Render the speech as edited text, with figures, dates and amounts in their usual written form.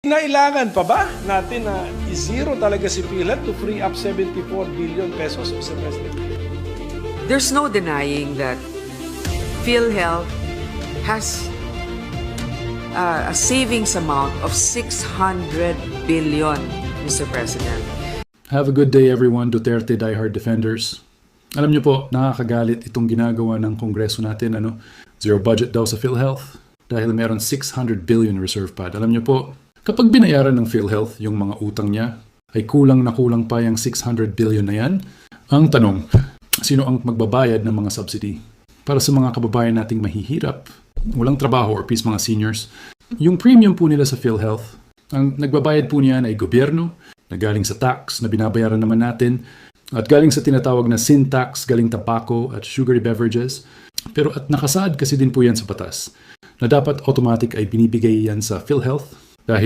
Nailangan pa ba natin na i-zero talaga si PhilHealth to free up 74 billion pesos, Mr. President? There's no denying that PhilHealth has a savings amount of 600 billion, Mr. President. Have a good day everyone, Duterte diehard defenders. Alam niyo po, nakakagalit itong ginagawa ng Kongreso natin, zero budget daw sa PhilHealth dahil meron 600 billion reserve pad. Alam niyo po, kapag binayaran ng PhilHealth yung mga utang niya, ay kulang na kulang pa yung 600 billion na yan. Ang tanong, sino ang magbabayad ng mga subsidy? Para sa mga kababayan nating mahihirap, walang trabaho or PIS mga seniors, yung premium po nila sa PhilHealth, ang nagbabayad po niyan ay gobyerno, na galing sa tax na binabayaran naman natin, at galing sa tinatawag na sin tax, galing tabako at sugary beverages. Pero at nakasaad kasi din po yan sa batas, na dapat automatic ay binibigay yan sa PhilHealth dahil